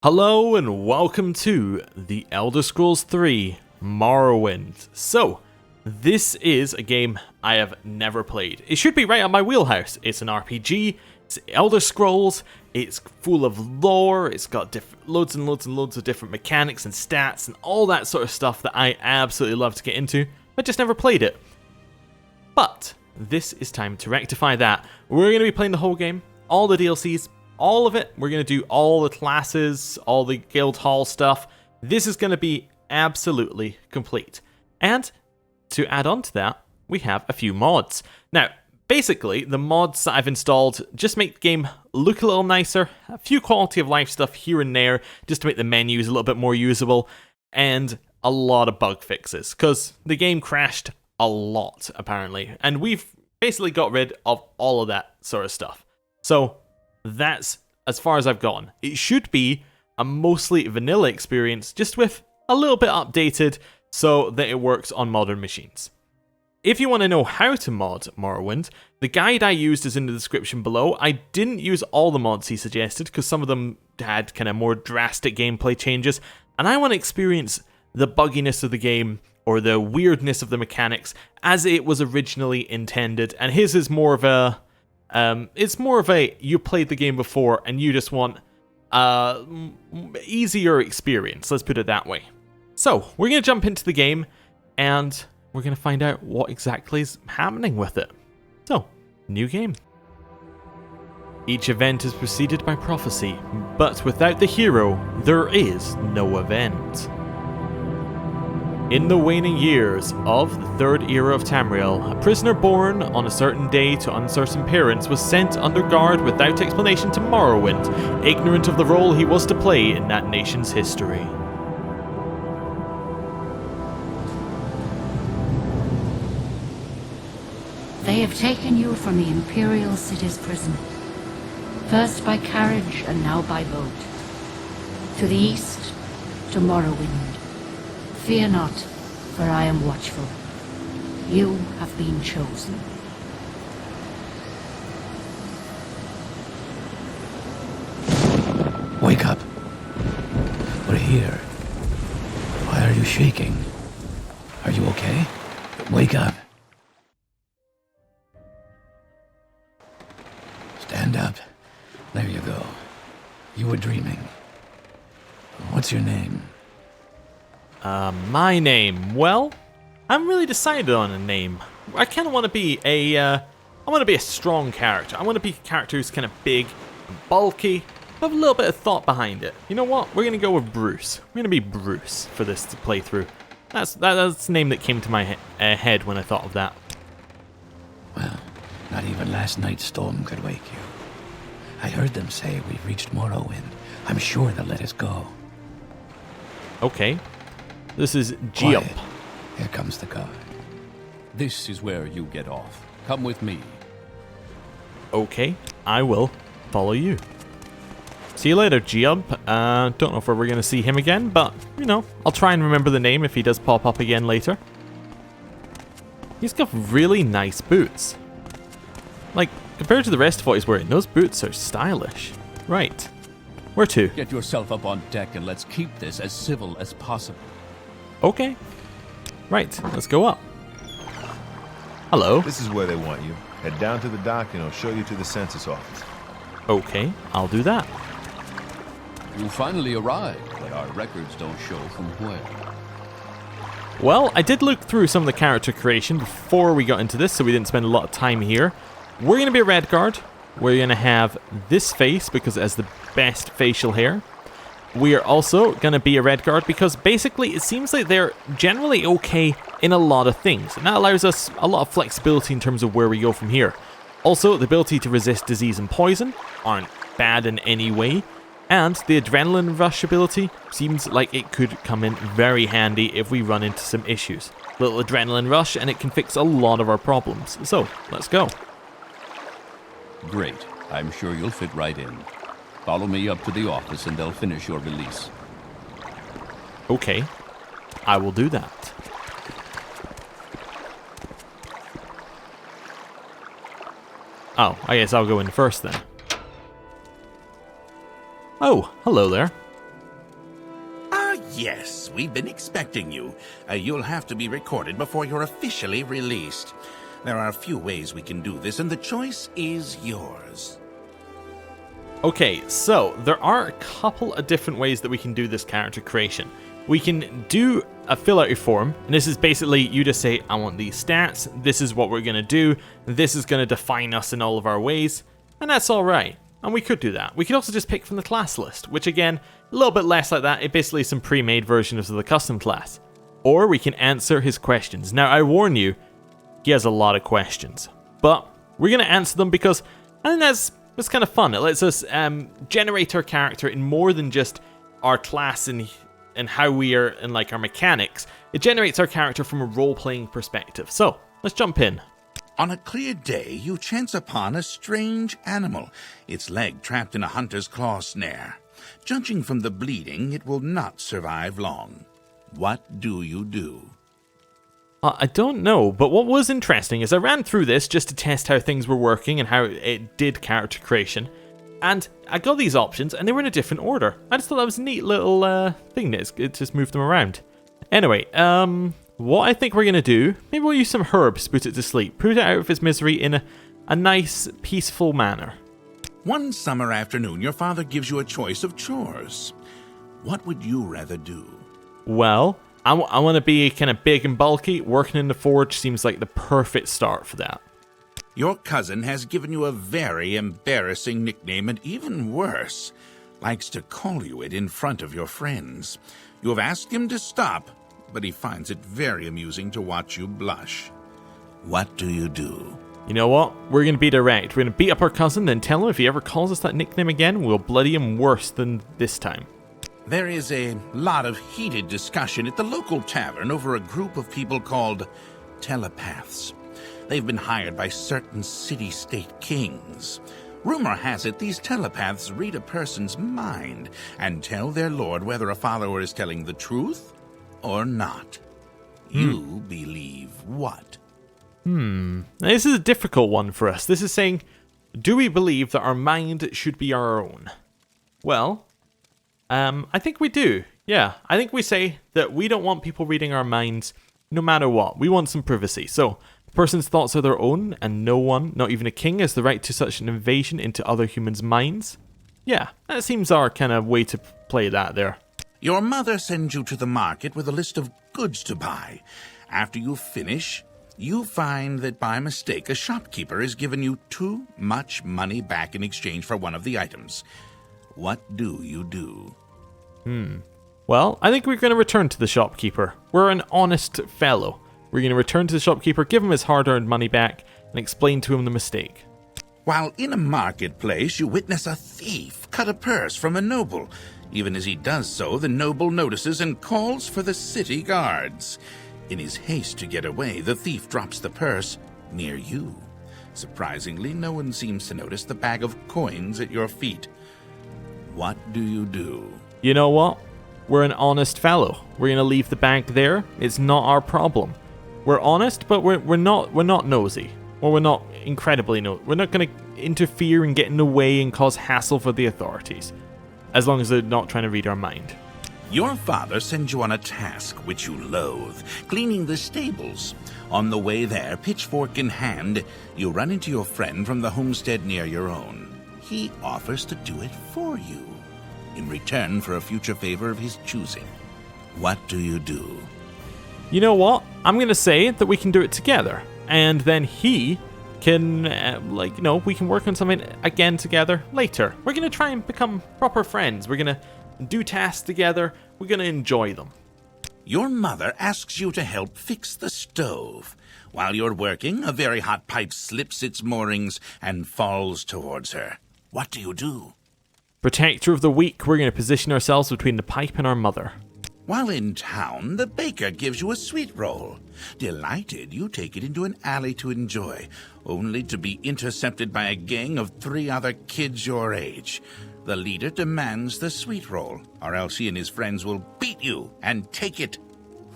Hello and welcome to The Elder Scrolls 3 Morrowind. So, this is a game I have never played. It should be right up my wheelhouse. It's an RPG, it's Elder Scrolls, it's full of lore, it's got loads and loads of different mechanics and stats and all that sort of stuff that I absolutely love to get into, but just never played it. But, this is time to rectify that. We're going to be playing the whole game, all the DLCs, all of it. We're going to do all the classes, all the guild hall stuff. This is going to be absolutely complete. And to add on to that, we have a few mods. Now, basically, the mods that I've installed just make the game look a little nicer, a few quality of life stuff here and there, just to make the menus a little bit more usable, and a lot of bug fixes, because the game crashed a lot, apparently, and we've basically got rid of all of that sort of stuff. So, that's as far as I've gone. It should be a mostly vanilla experience, just with a little bit updated so that it works on modern machines. If you want to know how to mod Morrowind, the guide I used is in the description below. I didn't use all the mods he suggested because some of them had kind of more drastic gameplay changes, and I want to experience the bugginess of the game or the weirdness of the mechanics as it was originally intended, and his is more of a it's more of a, you played the game before and you just want easier experience, let's put it that way. So, we're going to jump into the game and we're going to find out what exactly is happening with it. So, new game. Each event is preceded by prophecy, but without the hero, there is no event. In the waning years of the Third Era of Tamriel, a prisoner born on a certain day to uncertain parents was sent under guard without explanation to Morrowind, ignorant of the role he was to play in that nation's history. They have taken you from the Imperial City's prison, first by carriage and now by boat. To the east, to Morrowind. Fear not, for I am watchful. You have been chosen. Wake up. We're here. Why are you shaking? Are you okay? Wake up. Stand up. There you go. You were dreaming. What's your name? My name, well, I'm really decided on a name. I kind of want to be I want to be a strong character. I want to be a character who's kind of big and bulky, have a little bit of thought behind it. You know what? We're going to go with Bruce. We're going to be Bruce for this playthrough. That's the name that came to my head when I thought of that. Well, not even last night's storm could wake you. I heard them say we've reached Morrowind. I'm sure they'll let us go. Okay. This is Jump. Quiet. Here comes the guard. This is where you get off. Come with me. Okay, I will follow you. See you later, Jump. Don't know if we're going to see him again, but, you know, I'll try and remember the name if he does pop up again later. He's got really nice boots. Like, compared to the rest of what he's wearing, those boots are stylish. Right. Where to? Get yourself up on deck and let's keep this as civil as possible. Okay. Right, let's go up. Hello. This is where they want you. Head down to the dock and I'll show you to the census office. Okay, I'll do that. You finally arrived, but our records don't show from where. Well, I did look through some of the character creation before we got into this, so we didn't spend a lot of time here. We're going to be a Redguard. We're going to have this face because it has the best facial hair. We are also going to be a Redguard because basically it seems like they're generally okay in a lot of things. And that allows us a lot of flexibility in terms of where we go from here. Also, the ability to resist disease and poison aren't bad in any way. And the adrenaline rush ability seems like it could come in very handy if we run into some issues. Little adrenaline rush and it can fix a lot of our problems. So, let's go. Great. I'm sure you'll fit right in. Follow me up to the office and they'll finish your release. Okay. I will do that. Oh, I guess I'll go in first then. Oh, hello there. yes, we've been expecting you. You'll have to be recorded before you're officially released. There are a few ways we can do this, and the choice is yours. Okay, so there are a couple of different ways that we can do this character creation. We can do a fill out your form, and this is basically you just say, I want these stats, this is what we're going to do, this is going to define us in all of our ways, and that's alright. And we could do that. We could also just pick from the class list, which again, a little bit less like that, it basically is some pre-made versions of the custom class. Or we can answer his questions. Now I warn you, he has a lot of questions, but we're going to answer them because I think that's kind of fun. It lets us generate our character in more than just our class and how we are and like our mechanics. It generates our character from a role-playing perspective. So let's jump in. On a clear day, you chance upon a strange animal, its leg trapped in a hunter's claw snare. Judging from the bleeding, it will not survive long. What do you do? I don't know, but what was interesting is I ran through this just to test how things were working and how it did character creation, and I got these options and they were in a different order. I just thought that was a neat little thing that it just moved them around. Anyway, what I think we're going to do, maybe we'll use some herbs to put it to sleep, put it out of its misery in a nice, peaceful manner. One summer afternoon, your father gives you a choice of chores. What would you rather do? Well, I want to be kind of big and bulky. Working in the forge seems like the perfect start for that. Your cousin has given you a very embarrassing nickname, and even worse, likes to call you it in front of your friends. You have asked him to stop, but he finds it very amusing to watch you blush. What do you do? You know what? We're going to be direct. We're going to beat up our cousin, then tell him if he ever calls us that nickname again, we'll bloody him worse than this time. There is a lot of heated discussion at the local tavern over a group of people called telepaths. They've been hired by certain city-state kings. Rumor has it these telepaths read a person's mind and tell their lord whether a follower is telling the truth or not. You believe what? This is a difficult one for us. This is saying, do we believe that our mind should be our own? Well, I think we do. Yeah, I think we say that we don't want people reading our minds no matter what. We want some privacy. So, the person's thoughts are their own, and no one, not even a king, has the right to such an invasion into other humans' minds. Yeah, that seems our kind of way to play that there. Your mother sends you to the market with a list of goods to buy. After you finish, you find that by mistake a shopkeeper has given you too much money back in exchange for one of the items. What do you do? Well, I think we're going to return to the shopkeeper. We're an honest fellow. We're going to return to the shopkeeper, give him his hard-earned money back, and explain to him the mistake. While in a marketplace, you witness a thief cut a purse from a noble. Even as he does so, the noble notices and calls for the city guards. In his haste to get away, the thief drops the purse near you. Surprisingly, no one seems to notice the bag of coins at your feet. What do you do? You know what? We're an honest fellow. We're going to leave the bag there. It's not our problem. We're honest, but we're not nosy. Or we're not incredibly nosy. We're not going to interfere and get in the way and cause hassle for the authorities. As long as they're not trying to read our mind. Your father sends you on a task which you loathe, cleaning the stables. On the way there, pitchfork in hand, you run into your friend from the homestead near your own. He offers to do it for you, in return for a future favor of his choosing. What do you do? You know what? I'm going to say that we can do it together. And then he can, we can work on something again together later. We're going to try and become proper friends. We're going to do tasks together. We're going to enjoy them. Your mother asks you to help fix the stove. While you're working, a very hot pipe slips its moorings and falls towards her. What do you do? Protector of the weak, we're going to position ourselves between the pipe and our mother. While in town, the baker gives you a sweet roll. Delighted, you take it into an alley to enjoy, only to be intercepted by a gang of 3 other kids your age. The leader demands the sweet roll, or else he and his friends will beat you and take it.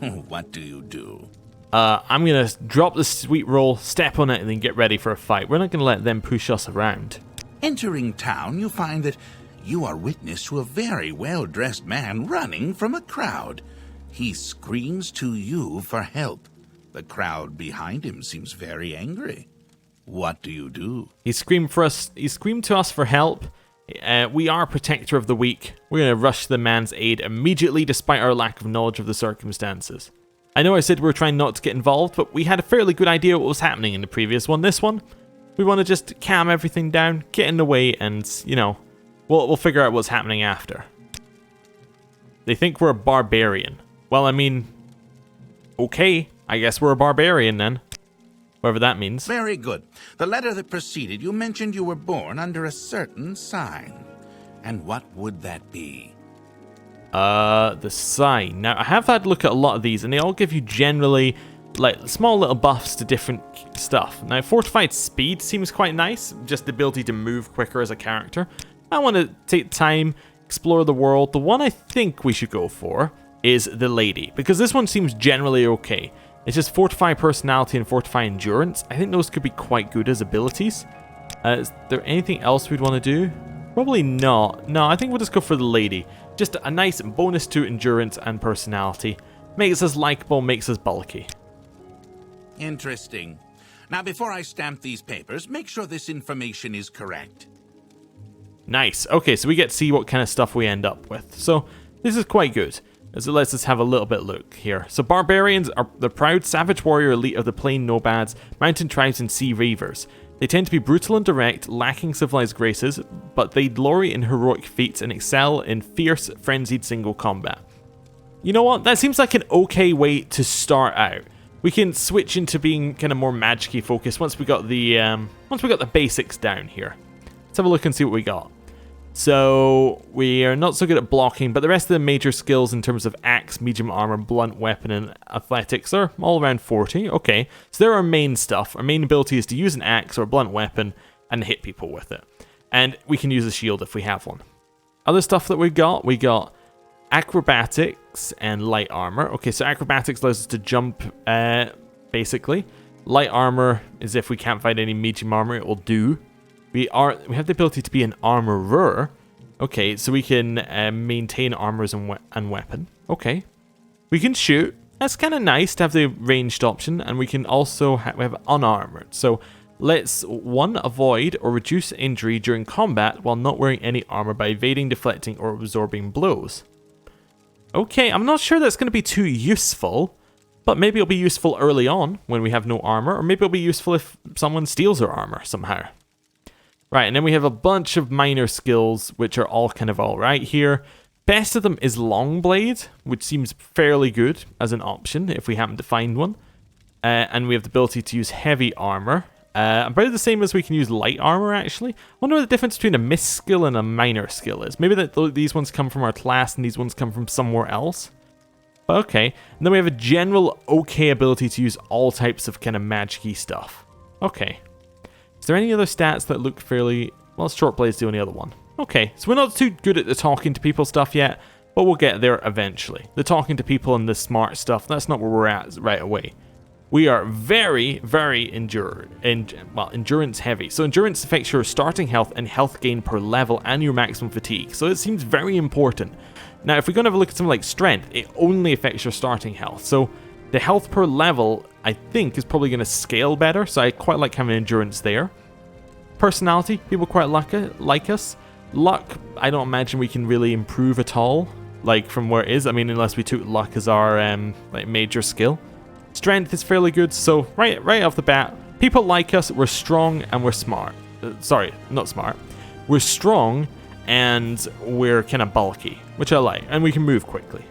What do you do? I'm going to drop the sweet roll, step on it, and then get ready for a fight. We're not going to let them push us around. Entering town, you find that You are witness to a very well-dressed man running from a crowd. He screams to you for help. The crowd behind him seems very angry. What do you do? He screamed to us for help. We are protector of the weak. We're going to rush to the man's aid immediately despite our lack of knowledge of the circumstances. I know I said we were trying not to get involved, but we had a fairly good idea what was happening in the previous one. This one, we want to just calm everything down, get in the way, and, you know, we'll figure out what's happening after. They think we're a barbarian. Well, I mean, okay, I guess we're a barbarian then. Whatever that means. Very good. The letter that preceded, you mentioned you were born under a certain sign. And what would that be? The sign. Now, I have had a look at a lot of these, and they all give you generally, like, small little buffs to different stuff. Now, fortified speed seems quite nice, just the ability to move quicker as a character. I want to take time, explore the world. The one I think we should go for is the lady, because this one seems generally okay. It's just fortify personality and fortify endurance. I think those could be quite good as abilities. Is there anything else we'd want to do? Probably not. No, I think we'll just go for the lady. Just a nice bonus to endurance and personality. Makes us likable, makes us bulky. Interesting. Now, before I stamp these papers, make sure this information is correct. Nice. Okay, so we get to see what kind of stuff we end up with. So this is quite good. So let's just have a little bit look here. So barbarians are the proud savage warrior elite of the plain nomads, mountain tribes, and sea reavers. They tend to be brutal and direct, lacking civilized graces, but they glory in heroic feats and excel in fierce, frenzied single combat. You know what? That seems like an okay way to start out. We can switch into being kind of more magic-y focused once we got the basics down here. Let's have a look and see what we got. So we are not so good at blocking, but the rest of the major skills in terms of axe, medium armor, blunt weapon, and athletics are all around 40. Okay, so they're our main stuff. Our main ability is to use an axe or a blunt weapon and hit people with it. And we can use a shield if we have one. Other stuff that we got acrobatics and light armor. Okay, so acrobatics allows us to jump, basically. Light armor is if we can't find any medium armor, it will do. We have the ability to be an armorer. Okay, so we can maintain armors and weapon. Okay. We can shoot. That's kind of nice to have the ranged option. And we can also we have unarmored. So let's, 1, avoid or reduce injury during combat while not wearing any armor by evading, deflecting, or absorbing blows. Okay, I'm not sure that's going to be too useful. But maybe it'll be useful early on when we have no armor. Or maybe it'll be useful if someone steals our armor somehow. Right, and then we have a bunch of minor skills, which are all kind of alright here. Best of them is Longblade, which seems fairly good as an option if we happen to find one. And we have the ability to use heavy armor. About the same as we can use light armor, actually. I wonder what the difference between a miss skill and a minor skill is. Maybe that these ones come from our class and these ones come from somewhere else. But okay, and then we have a general okay ability to use all types of kind of magic-y stuff. Okay. Is there any other stats that look fairly... Well, short blade's the only other one. Okay, so we're not too good at the talking to people stuff yet, but we'll get there eventually. The talking to people and the smart stuff, that's not where we're at right away. We are very, very endurance heavy. So endurance affects your starting health and health gain per level and your maximum fatigue. So it seems very important. Now, if we're going to have a look at something like strength, it only affects your starting health. So the health per level, I think, is probably going to scale better, so I quite like having endurance there. Personality, people quite like us. Luck, I don't imagine we can really improve at all, like from where it is. I mean, unless we took luck as our like major skill. Strength is fairly good, so right off the bat, people like us, we're strong, and we're smart. Sorry, not smart. We're strong, and we're kind of bulky, which I like, and we can move quickly.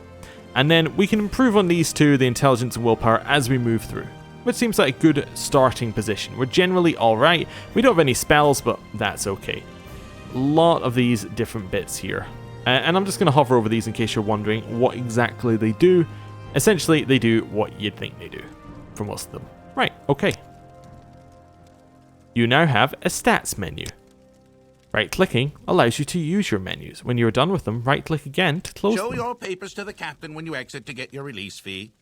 And then we can improve on these two, the intelligence and willpower, as we move through, which seems like a good starting position. We're generally alright. We don't have any spells, but that's okay. A lot of these different bits here. And I'm just going to hover over these in case you're wondering what exactly they do. Essentially, they do what you'd think they do for most of them. Right, okay. You now have a stats menu. Right-clicking allows you to use your menus. When you're done with them, right-click again to close them. Show your papers to the captain when you exit to get your release fee.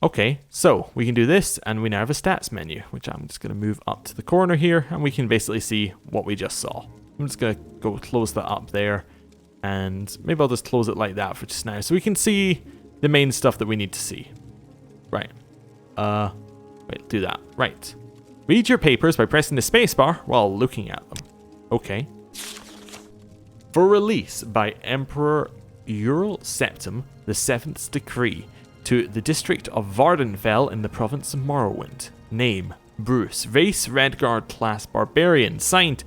Okay, so we can do this, and we now have a stats menu, which I'm just going to move up to the corner here, and we can basically see what we just saw. I'm just going to go close that up there, And maybe I'll just close it like that for just now, so we can see the main stuff that we need to see. Right. Wait, do that. Right. Read your papers by pressing the spacebar while looking at them. Okay. For release by Emperor Ural Septim, the 7th decree, to the district of Vardenfell in the province of Morrowind. Name, Bruce. Race, Redguard class Barbarian. Signed,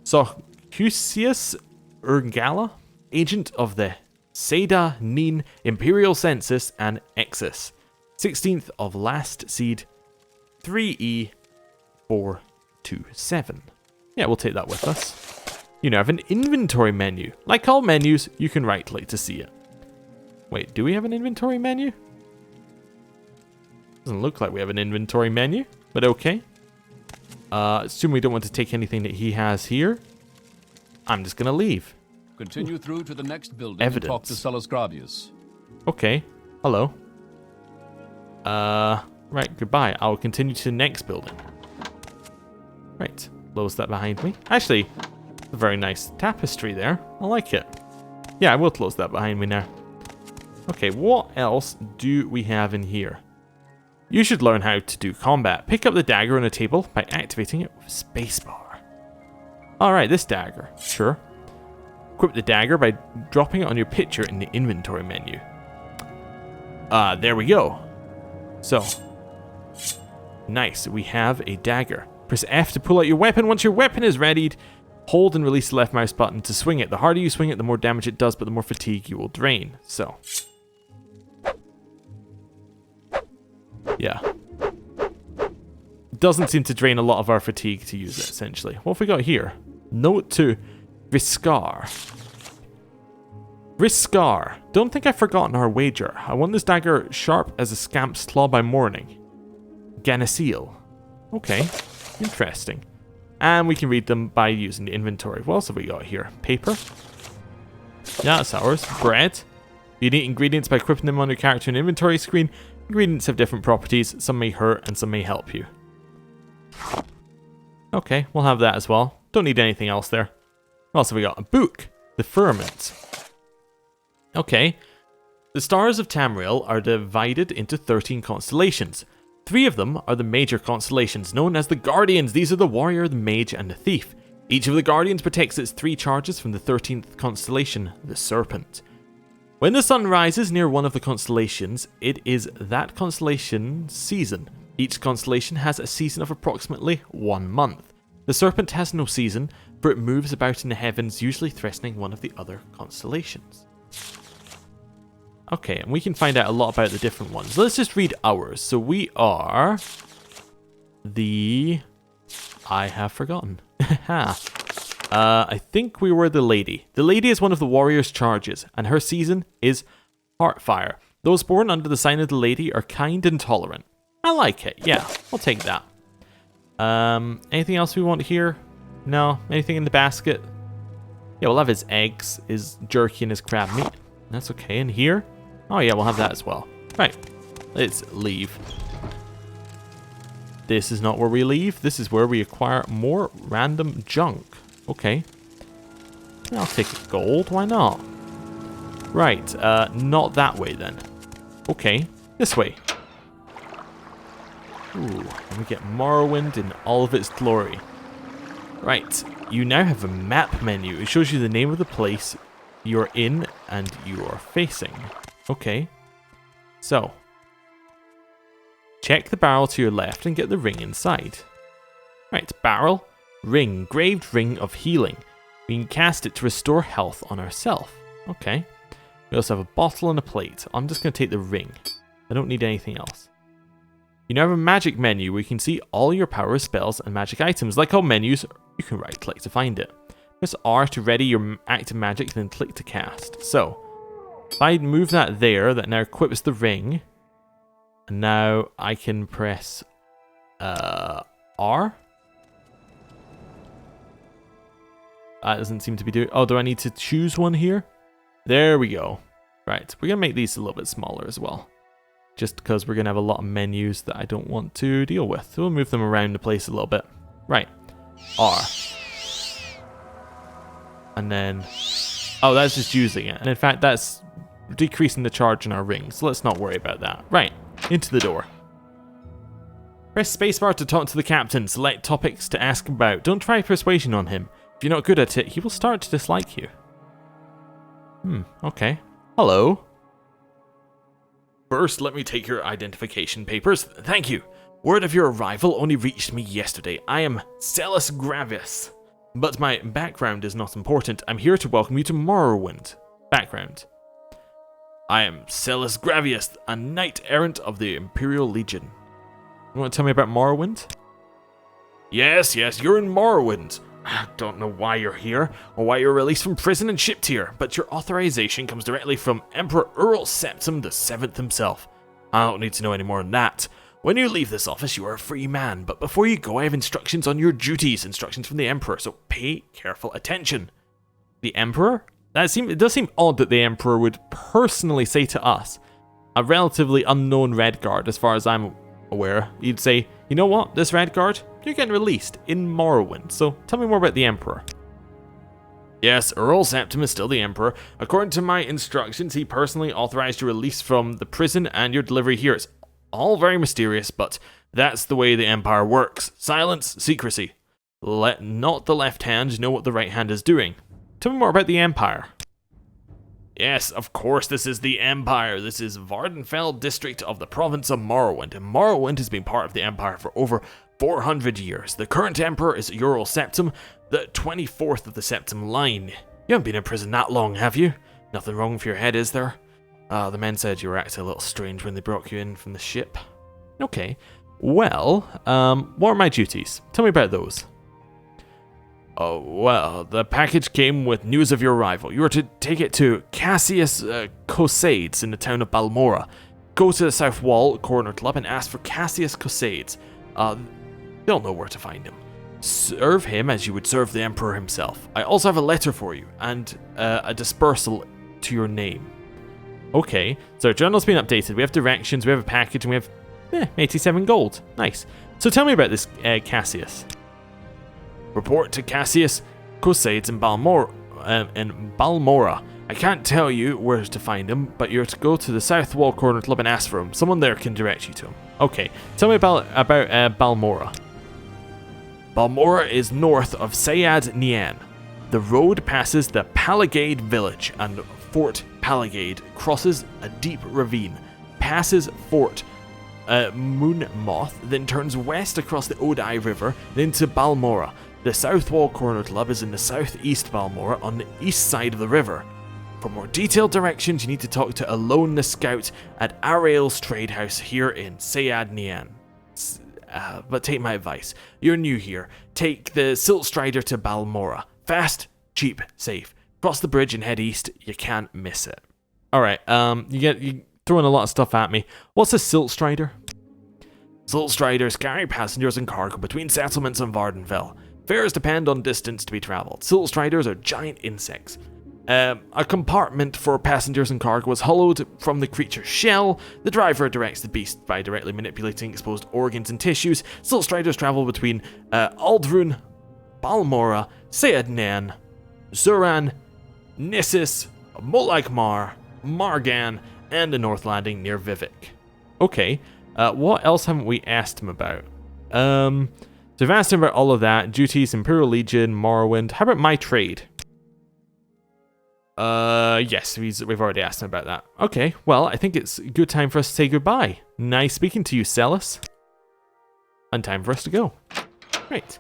Socusius Urgala, agent of the Seda Nin Imperial Census and Exis. 16th of last seed, 3E427. Yeah, we'll take that with us. You now have an inventory menu. Like all menus, you can right click to see it. Wait, do we have an inventory menu? Doesn't look like we have an inventory menu, but okay. Assume we don't want to take anything that he has here. I'm just gonna leave. Continue through to the next building Evidence. and talk to Sellus Gravius. Okay. Hello. Right, goodbye. I'll continue to the next building. Right, close that behind me. Actually, a very nice tapestry there. I like it. Yeah, I will close that behind me now. Okay, what else do we have in here? You should learn how to do combat. Pick up the dagger on a table by activating it with spacebar. Alright, this dagger. Sure. Equip the dagger by dropping it on your picture in the inventory menu. There we go. So, nice. We have a dagger. Press F to pull out your weapon. Once your weapon is readied, hold and release the left mouse button to swing it. The harder you swing it, the more damage it does, but the more fatigue you will drain. So, yeah. Doesn't seem to drain a lot of our fatigue to use it, essentially. What have we got here? Note to Viscar. Viscar. Don't think I've forgotten our wager. I want this dagger sharp as a scamp's claw by morning. Ganassil. Okay. Interesting. And we can read them by using the inventory. What else have we got here? Paper. Yeah, that's ours. Bread. You need ingredients by equipping them on your character in inventory screen. Ingredients have different properties. Some may hurt and some may help you. Okay, we'll have that as well. Don't need anything else there. What else have we got? A book. The Firmament. Okay. The stars of Tamriel are divided into 13 constellations. 3 of them are the major constellations, known as the Guardians. These are the Warrior, the Mage, and the Thief. Each of the Guardians protects its 3 charges from the 13th constellation, the Serpent. When the sun rises near one of the constellations, it is that constellation's season. Each constellation has a season of approximately 1 month. The Serpent has no season, for it moves about in the heavens, usually threatening one of the other constellations. Okay, and we can find out a lot about the different ones. Let's just read ours. So we are the... I have forgotten. I think we were the Lady. The Lady is one of the Warrior's charges, and her season is Heartfire. Those born under the sign of the Lady are kind and tolerant. I like it. Yeah, I'll take that. Anything else we want here? No? Anything in the basket? Yeah, we'll have his eggs, his jerky, and his crab meat. That's okay. And here? Oh yeah, we'll have that as well. Right. Let's leave. This is not where we leave. This is where we acquire more random junk. Okay. I'll take a gold. Why not? Right. Not that way then. Okay. This way. Ooh. And we get Morrowind in all of its glory. Right. You now have a map menu. It shows you the name of the place you're in and you are facing. Okay. So. Check the barrel to your left and get the ring inside. Right, barrel, ring, graved ring of healing. We can cast it to restore health on ourselves. Okay. We also have a bottle and a plate. I'm just going to take the ring. I don't need anything else. You now have a magic menu where you can see all your power spells and magic items. Like all menus, you can right click to find it. Press R to ready your active magic, then click to cast. So, if I move that there, that now equips the ring. And now I can press R. That doesn't seem to be doing... Oh, do I need to choose one here? There we go. Right, we're going to make these a little bit smaller as well. Just because we're going to have a lot of menus that I don't want to deal with. So we'll move them around the place a little bit. Right. R. And then... Oh, that's just using it. And in fact, that's decreasing the charge in our ring. So let's not worry about that. Right, into the door. Press spacebar to talk to the captain. Select topics to ask about. Don't try persuasion on him. If you're not good at it, he will start to dislike you. Okay. Hello. First, let me take your identification papers. Thank you. Word of your arrival only reached me yesterday. I am Celis Gravius. But my background is not important. I'm here to welcome you to Morrowind. Background. I am Celis Gravius, a knight-errant of the Imperial Legion. You want to tell me about Morrowind? Yes, you're in Morrowind. I don't know why you're here, or why you're released from prison and shipped here, but your authorization comes directly from Emperor Earl Septim VII himself. I don't need to know any more than that. When you leave this office, you are a free man, but before you go, I have instructions on your duties, instructions from the Emperor, so pay careful attention. The Emperor? It does seem odd that the Emperor would personally say to us, a relatively unknown Redguard, as far as I'm aware, he'd say, you know what, this Redguard, you're getting released in Morrowind, so tell me more about the Emperor. Yes, Earl Septim is still the Emperor. According to my instructions, he personally authorized your release from the prison and your delivery here. It's all very mysterious, but that's the way the Empire works. Silence, secrecy. Let not the left hand know what the right hand is doing. Tell me more about the Empire. Yes, of course, this is the Empire. This is Vardenfell district of the province of Morrowind, and Morrowind has been part of the Empire for over 400 years. The current Emperor is Earl Septim, the 24th of the Septim line. You haven't been in prison that long, have you? Nothing wrong with your head, is there? The men said you were acting a little strange when they brought you in from the ship. Okay, well, what are my duties? Tell me about those. Oh, well, the package came with news of your arrival. You are to take it to Cassius Cosades in the town of Balmora. Go to the South Wall Corner Club and ask for Cassius Cosades. They'll know where to find him. Serve him as you would serve the Emperor himself. I also have a letter for you, and a dispersal to your name. Okay, so our journal's been updated. We have directions, we have a package, and we have 87 gold. Nice. So tell me about this Cassius. Report to Cassius Cosades in Balmora. I can't tell you where to find him, but you're to go to the South Wall Corner Club and ask for him. Someone there can direct you to him. Okay, tell me about Balmora. Balmora is north of Sayad Nian. The road passes the Palagade village, and Fort Palagade crosses a deep ravine, passes Fort Moonmoth, then turns west across the Odai River, then to Balmora. The South Wall Corner Club is in the southeast Balmora on the east side of the river. For more detailed directions, you need to talk to Alone the Scout at Arael's Trade House here in Sayad Nian. But take my advice. You're new here. Take the Silt Strider to Balmora. Fast, cheap, safe. Cross the bridge and head east. You can't miss it. Alright, you throwing a lot of stuff at me. What's a Silt Strider? Silt Striders carry passengers and cargo between settlements and Vardenfell. Fares depend on distance to be travelled. Silt Striders are giant insects. A compartment for passengers and cargo is hollowed from the creature's shell. The driver directs the beast by directly manipulating exposed organs and tissues. Silt Striders travel between Aldrun, Balmora, Sayadnan, Zuran, Nissus, Molagmar, Margan, and the North Landing near Vivek. Okay, what else haven't we asked him about? So I've asked him about all of that. Duties, Imperial Legion, Morrowind. How about my trade? Yes, we've already asked him about that. Okay, well, I think it's a good time for us to say goodbye. Nice speaking to you, Celis. And time for us to go. Right.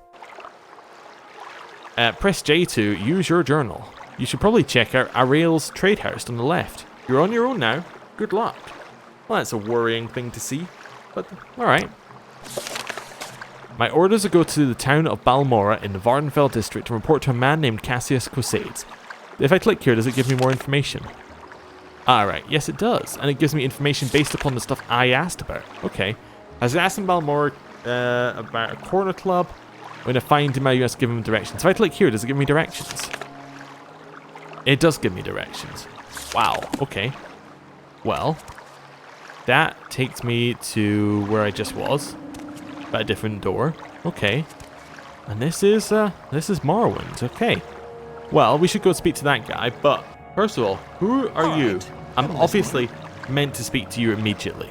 Press J to use your journal. You should probably check out Arael's Trade House on the left. You're on your own now. Good luck. Well, that's a worrying thing to see, but alright. My orders are to go to the town of Balmora in the Vardenfell district and report to a man named Cassius Cosades. If I click here, does it give me more information? Alright, yes it does, and it gives me information based upon the stuff I asked about. Okay. I was asking Balmora about a corner club. When I find him, I must give him directions. If I click here, does it give me directions? It does give me directions. Wow, okay. Well, that takes me to where I just was. But a different door. Okay. And this is Morrowind. Okay. Well, we should go speak to that guy, but first of all, who are you? I'm obviously meant to speak to you immediately.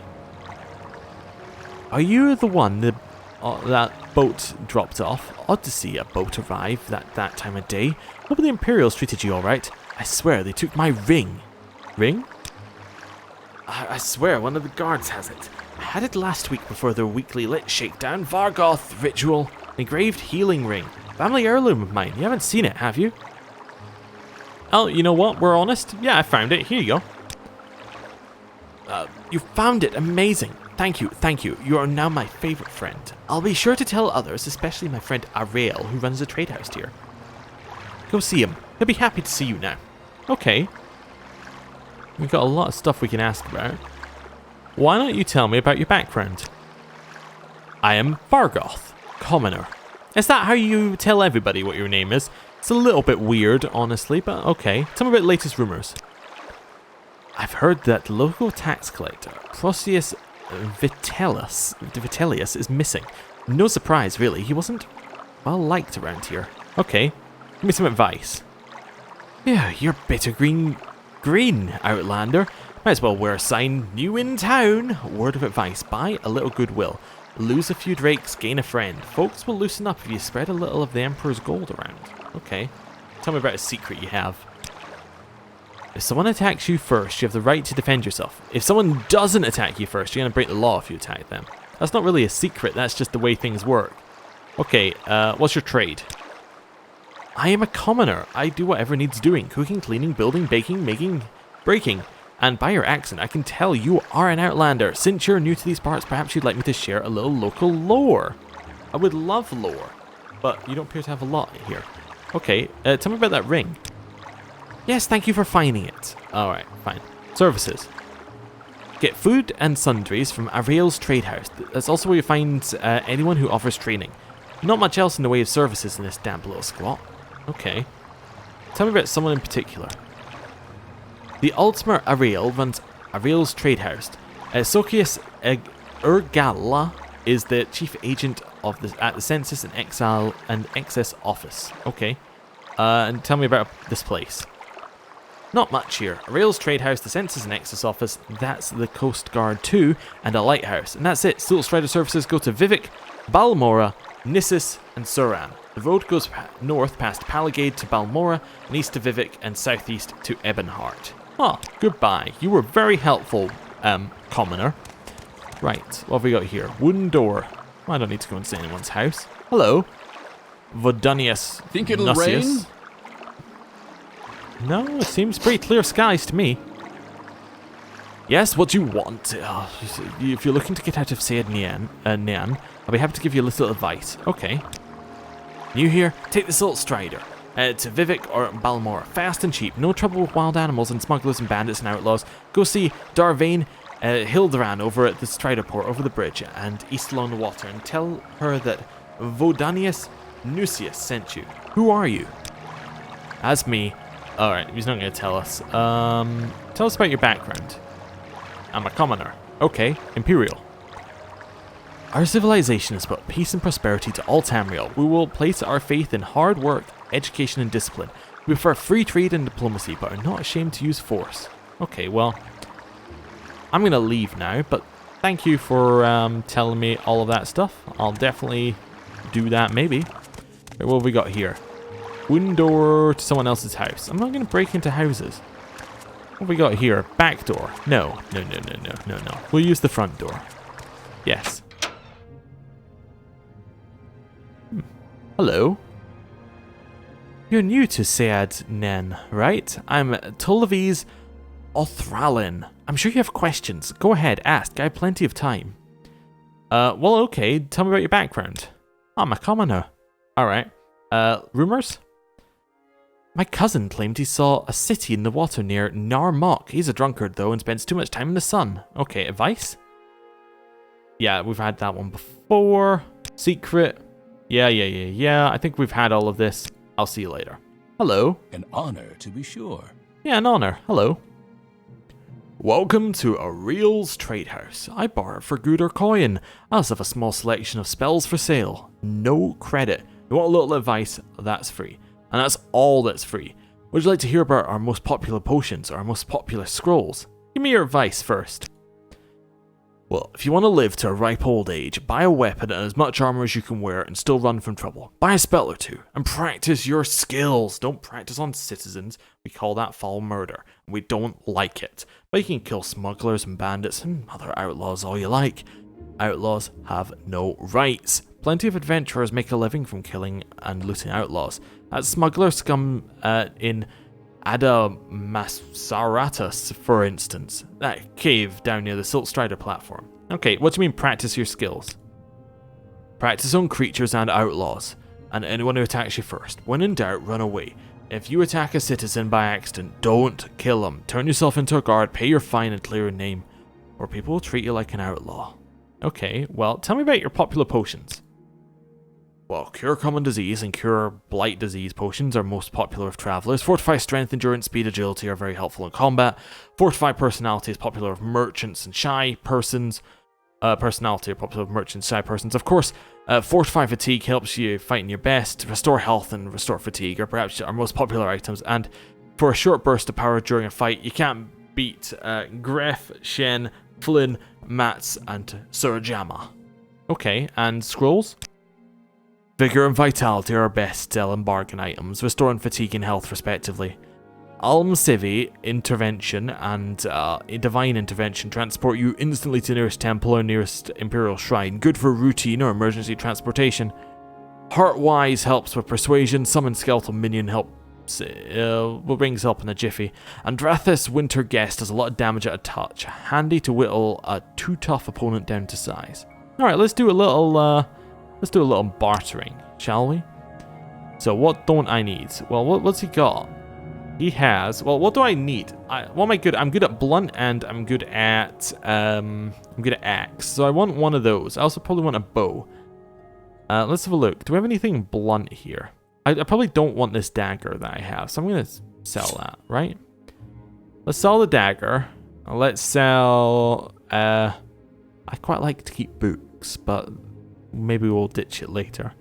Are you the one that boat dropped off? Odd to see a boat arrive at that time of day. Hope the Imperials treated you alright. I swear they took my ring. Ring? I swear one of the guards has it. I had it last week before their weekly lit shakedown Vargoth ritual. Engraved healing ring. Family heirloom of mine. You haven't seen it, have you? Oh, you know what? We're honest. Yeah, I found it. Here you go. You found it. Amazing. Thank you, thank you. You are now my favorite friend. I'll be sure to tell others, especially my friend Ariel, who runs the trade house here. Go see him. He'll be happy to see you now. Okay. We've got a lot of stuff we can ask about. Why don't you tell me about your background? I am Vargoth, commoner. Is that how you tell everybody what your name is? It's a little bit weird, honestly, but okay. Tell me about the latest rumors. I've heard that the local tax collector, Proceus Vitellius, is missing. No surprise, really. He wasn't well liked around here. Okay, give me some advice. Yeah, you're bitter green, Outlander. Might as well wear a sign, new in town. Word of advice, buy a little goodwill. Lose a few drakes, gain a friend. Folks will loosen up if you spread a little of the Emperor's gold around. Okay, tell me about a secret you have. If someone attacks you first, you have the right to defend yourself. If someone doesn't attack you first, you're going to break the law if you attack them. That's not really a secret, that's just the way things work. Okay, what's your trade? I am a commoner. I do whatever needs doing. Cooking, cleaning, building, baking, making, breaking. And by your accent, I can tell you are an Outlander. Since you're new to these parts, perhaps you'd like me to share a little local lore. I would love lore, but you don't appear to have a lot here. Okay, tell me about that ring. Yes, thank you for finding it. Alright, fine. Services. Get food and sundries from Ariel's trade house. That's also where you find anyone who offers training. Not much else in the way of services in this damp little squat. Okay. Tell me about someone in particular. The Ultimate Ariel runs Ariel's trade house. Socius Urgala is the chief agent of at the Census and Exile and Excess office. Okay. And tell me about this place. Not much here. Ariel's trade house, the Census and Excess office, that's the Coast Guard too, and a lighthouse. And that's it. Steel Strider services go to Vivek, Balmora, Nissus, and Suran. The road goes north past Palagade to Balmora, and east to Vivek, and southeast to Ebonheart. Oh, goodbye. You were very helpful, commoner. Right, what have we got here? Wooden door. I don't need to go into anyone's house. Hello. Vodunius. Think it'll Nussius. rain? No, it seems pretty clear skies to me. Yes, what do you want? If you're looking to get out of Sayed Nian, I'll be happy to give you a little advice. Okay. New here? Take the Salt Strider. To Vivek or Balmora. Fast and cheap. No trouble with wild animals and smugglers and bandits and outlaws. Go see Darvain Hilderan over at the Strider Port over the bridge and east along the water and tell her that Vodanius Nusius sent you. Who are you? As me. Alright, he's not going to tell us. Tell us about your background. I'm a commoner. Okay, Imperial. Our civilization is about peace and prosperity to all Tamriel. We will place our faith in hard work, education, and discipline. We prefer free trade and diplomacy, but are not ashamed to use force. Okay, well, I'm going to leave now, but thank you for telling me all of that stuff. I'll definitely do that, maybe. Right, what have we got here? Wooden door to someone else's house. I'm not going to break into houses. What have we got here? Back door. No. We'll use the front door. Yes. Hello. You're new to Sayad Nen, right? I'm Tolvi's Othralin. I'm sure you have questions. Go ahead, ask. I have plenty of time. Well, okay. Tell me about your background. I'm a commoner. Alright. Rumors? My cousin claimed he saw a city in the water near Narmok. He's a drunkard, though, and spends too much time in the sun. Okay, advice? Yeah, we've had that one before. Secret. Yeah. I think we've had all of this. I'll see you later. Hello. An honor, to be sure. Yeah, an honor. Hello. Welcome to Ariel's Trade House. I bar for good or coin. I also have a small selection of spells for sale. No credit. You want a little advice? That's free. And that's all that's free. Would you like to hear about our most popular potions or our most popular scrolls? Give me your advice first. Well, if you want to live to a ripe old age, buy a weapon and as much armor as you can wear and still run from trouble. Buy a spell or two and practice your skills. Don't practice on citizens. We call that foul murder. And we don't like it. But you can kill smugglers and bandits and other outlaws all you like. Outlaws have no rights. Plenty of adventurers make a living from killing and looting outlaws. As smuggler scum in Adamasaratus, for instance. That cave down near the Silt Strider platform. Okay, what do you mean practice your skills? Practice on creatures and outlaws, and anyone who attacks you first. When in doubt, run away. If you attack a citizen by accident, don't kill him. Turn yourself into a guard, pay your fine and clear your name, or people will treat you like an outlaw. Okay, well, tell me about your popular potions. Well, cure common disease and cure blight disease potions are most popular with travelers. Fortify strength, endurance, speed, agility are very helpful in combat. Fortify personality is popular with merchants and shy persons. Personality are popular with merchants and shy persons. Of course, fortify fatigue helps you fight in your best. Restore health and restore fatigue are perhaps our most popular items. And for a short burst of power during a fight, you can't beat Gref, Shen, Flynn, Mats, and Surajama. Okay, and scrolls? Vigor and Vitality are our best selling bargain items, restoring fatigue and health respectively. Alm Civi, Intervention, and Divine Intervention transport you instantly to the nearest temple or nearest Imperial Shrine, good for routine or emergency transportation. Heartwise helps with persuasion, Summon Skeletal Minion helps, brings help in a jiffy. And Drathis Winter Guest does a lot of damage at a touch, handy to whittle a too tough opponent down to size. Alright, let's do a little bartering, shall we? So what don't I need? Well, what's he got? He has, well, what do I need? What am I good at? I'm good at blunt and I'm good at axe. So I want one of those. I also probably want a bow. Let's have a look. Do we have anything blunt here? I probably don't want this dagger that I have, so I'm going to sell that, right? Let's sell the dagger. Let's sell, I quite like to keep books, but maybe we'll ditch it later.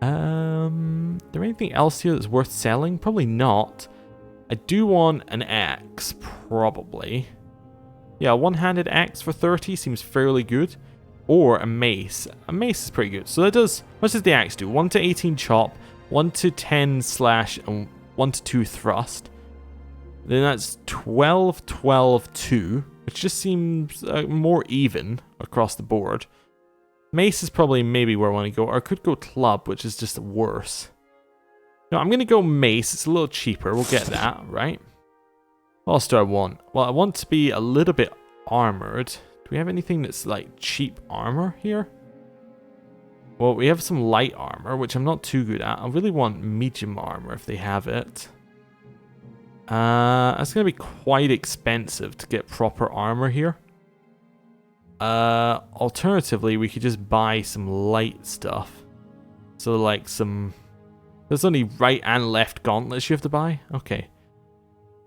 Is there anything else here that's worth selling? Probably not. I do want an axe, probably. Yeah, a one-handed axe for 30 seems fairly good. Or a mace. A mace is pretty good. So that does, what does the axe do? 1 to 18 chop, 1 to 10 slash, and 1 to 2 thrust. Then that's 12, 12, 2, which just seems more even across the board. Mace is probably maybe where I want to go, or I could go club, which is just worse. No, I'm going to go mace. It's a little cheaper. We'll get that, right? What else do I want? Well, I want to be a little bit armored. Do we have anything that's like cheap armor here? Well, we have some light armor, which I'm not too good at. I really want medium armor if they have it. That's going to be quite expensive to get proper armor here. Alternatively, we could just buy some light stuff. So like some... There's only right and left gauntlets you have to buy? Okay.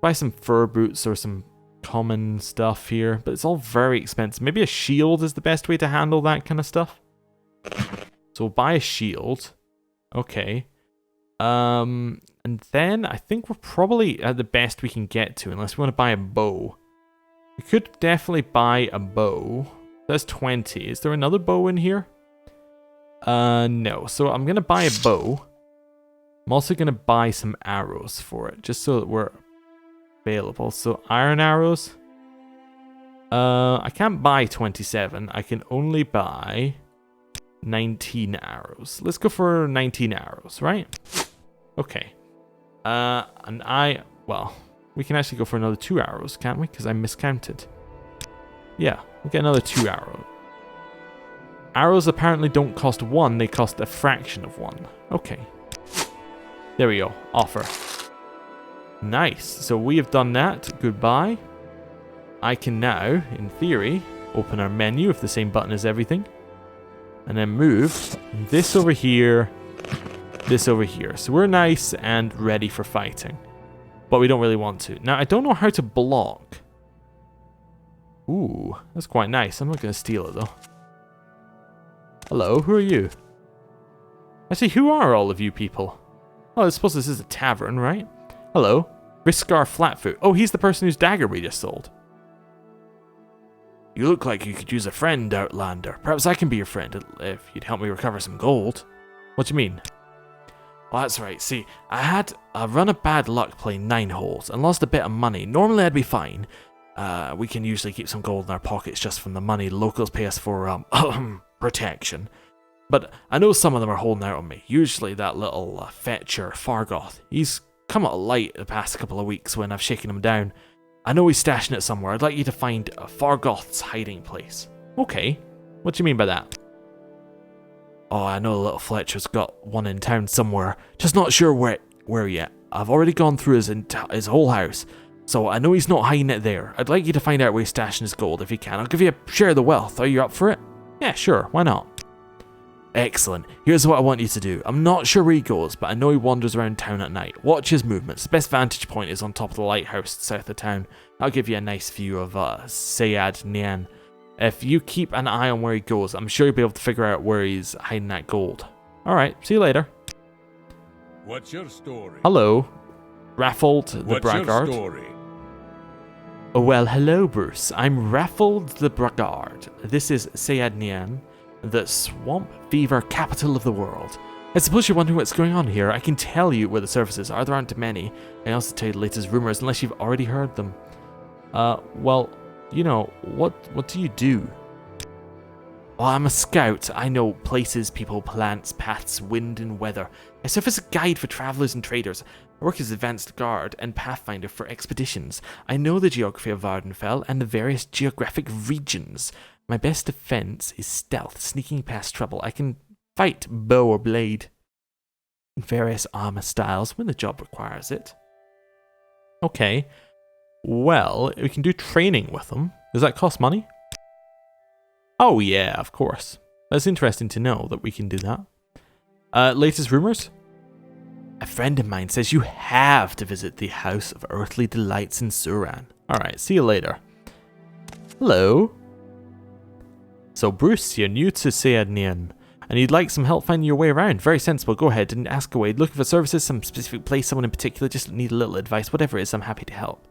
Buy some fur boots or some common stuff here. But it's all very expensive. Maybe a shield is the best way to handle that kind of stuff. So we'll buy a shield. Okay. And then I think we're probably at the best we can get to, unless we want to buy a bow. We could definitely buy a bow. That's 20. Is there another bow in here? No. So I'm going to buy a bow. I'm also going to buy some arrows for it, just so that we're available. So iron arrows. I can't buy 27. I can only buy 19 arrows. Let's go for 19 arrows, right? Okay. And well, we can actually go for another 2 arrows, can't we? Because I miscounted. Yeah, we'll get another 2 arrows. Arrows apparently don't cost 1, they cost a fraction of 1. Okay. There we go. Offer. Nice. So we have done that. Goodbye. I can now, in theory, open our menu with the same button as everything. And then move this over here, this over here. So we're nice and ready for fighting. But we don't really want to. Now, I don't know how to block. Ooh, that's quite nice. I'm not going to steal it, though. Hello, who are you? Actually, who are all of you people? Oh, I suppose this is a tavern, right? Hello. Riskar Flatfoot. Oh, he's the person whose dagger we just sold. You look like you could use a friend, Outlander. Perhaps I can be your friend if you'd help me recover some gold. What do you mean? Well, that's right. See, I had a run of bad luck playing 9 holes and lost a bit of money. Normally I'd be fine. We can usually keep some gold in our pockets just from the money the locals pay us for, protection. But I know some of them are holding out on me. Usually that little fetcher, Fargoth. He's come out of light the past couple of weeks when I've shaken him down. I know he's stashing it somewhere. I'd like you to find Fargoth's hiding place. Okay. What do you mean by that? Oh, I know little Fletcher's got one in town somewhere. Just not sure where yet. I've already gone through his whole house. So I know he's not hiding it there. I'd like you to find out where he's stashing his gold if you can. I'll give you a share of the wealth. Are you up for it? Yeah, sure. Why not? Excellent. Here's what I want you to do. I'm not sure where he goes, but I know he wanders around town at night. Watch his movements. The best vantage point is on top of the lighthouse south of town. I'll give you a nice view of Sayad Nian. If you keep an eye on where he goes, I'm sure you'll be able to figure out where he's hiding that gold. Alright, see you later. What's your story? Hello, Raffled the Braggart. What's your story? Oh, well, hello, Bruce. I'm Raffled the Braggart. This is Sayad Nian, the swamp fever capital of the world. I suppose you're wondering what's going on here. I can tell you where the services are. There aren't many. I can also tell you the latest rumors, unless you've already heard them. Well, you know, what do you do? Well, I'm a scout. I know places, people, plants, paths, wind, and weather. I serve as a guide for travelers and traders. I work as advanced guard and pathfinder for expeditions. I know the geography of Vardenfell and the various geographic regions. My best defense is stealth, sneaking past trouble. I can fight bow or blade in various armor styles when the job requires it. Okay. Well, we can do training with them. Does that cost money? Oh yeah, of course. That's interesting to know that we can do that. Latest rumors? A friend of mine says you have to visit the House of Earthly Delights in Suran. Alright, see you later. Hello. So Bruce, you're new to Sayad Nian, and you'd like some help finding your way around. Very sensible, go ahead and ask away. Looking for services, some specific place, someone in particular, just need a little advice, whatever it is, I'm happy to help.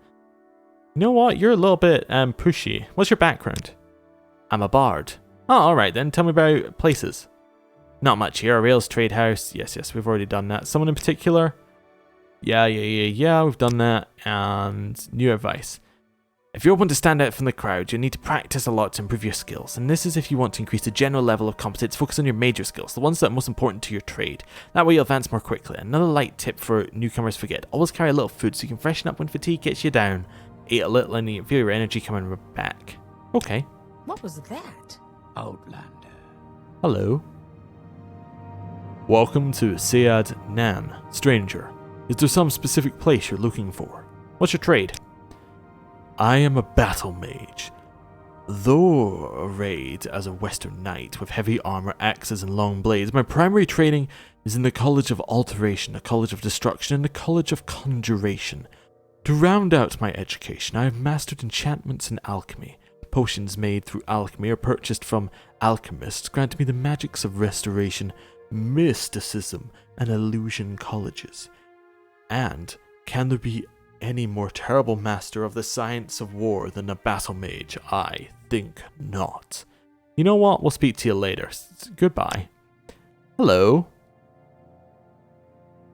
You know what, you're a little bit pushy. What's your background? I'm a bard. Oh, alright then, tell me about places. Not much here, a rails trade house. Yes, we've already done that. Someone in particular? Yeah, we've done that. And new advice. If you're open to stand out from the crowd, you'll need to practice a lot to improve your skills. And this is if you want to increase the general level of competence, focus on your major skills, the ones that are most important to your trade. That way you'll advance more quickly. Another light tip for newcomers forget, always carry a little food so you can freshen up when fatigue gets you down. Eat a little and you feel your energy coming back. Okay. What was that? Outlander. Hello. Welcome to Sayad Nian, stranger. Is there some specific place you're looking for? What's your trade? I am a battle mage. Though arrayed as a western knight with heavy armor, axes, and long blades, my primary training is in the College of Alteration, the College of Destruction, and the College of Conjuration. To round out my education, I have mastered enchantments and alchemy. Potions made through alchemy or purchased from alchemists grant me the magics of restoration, mysticism, and illusion colleges. And can there be any more terrible master of the science of war than a battle mage? I think not. You know what? We'll speak to you later. Goodbye. Hello.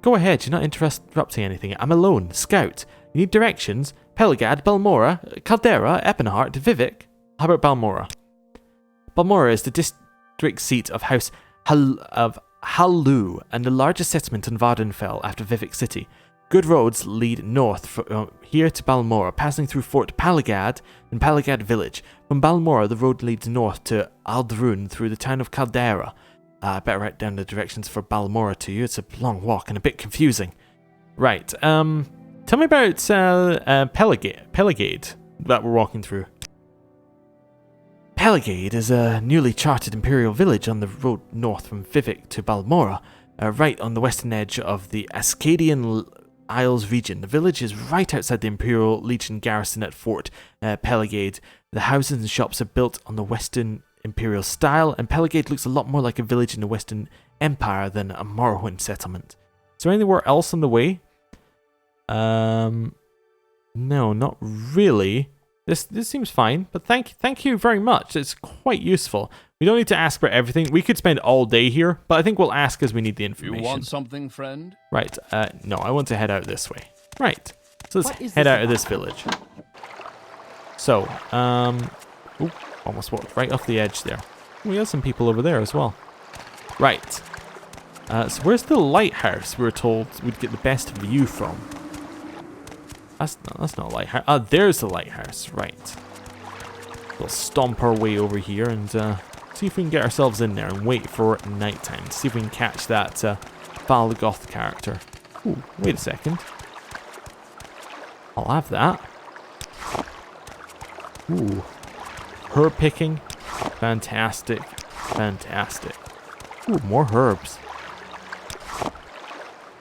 Go ahead, you're not interrupting anything. I'm alone. Scout. You need directions? Pelagad, Balmora, Caldera, Epinhart, Vivek. How about Balmora? Balmora is the district seat of House Hallu and the largest settlement in Vardenfell after Vivek City. Good roads lead north from here to Balmora, passing through Fort Pelagad and Pelagad village. From Balmora, the road leads north to Aldrun through the town of Caldera. I better write down the directions for Balmora to you. It's a long walk and a bit confusing. Right, tell me about Pelagade that we're walking through. Pelagade is a newly charted imperial village on the road north from Vivek to Balmora, right on the western edge of the Ascadian Isles region. The village is right outside the Imperial Legion garrison at Fort Pelagade. The houses and shops are built on the Western Imperial style, and Pelagade looks a lot more like a village in the Western Empire than a Morrowind settlement. Is there anywhere else on the way? No, not really. This seems fine, but thank you very much. It's quite useful. We don't need to ask for everything. We could spend all day here, but I think we'll ask as we need the information. You want something, friend? Right. No, I want to head out this way. Right. So let's head out of this village. So, ooh, almost walked right off the edge there. We have some people over there as well. Right. So where's the lighthouse we were told we'd get the best view from? That's not a lighthouse. Ah, there's the lighthouse. Right. We'll stomp our way over here and see if we can get ourselves in there and wait for nighttime. See if we can catch that Valgoth character. Ooh, wait a second. I'll have that. Ooh. Herb picking. Fantastic. Fantastic. Ooh, more herbs.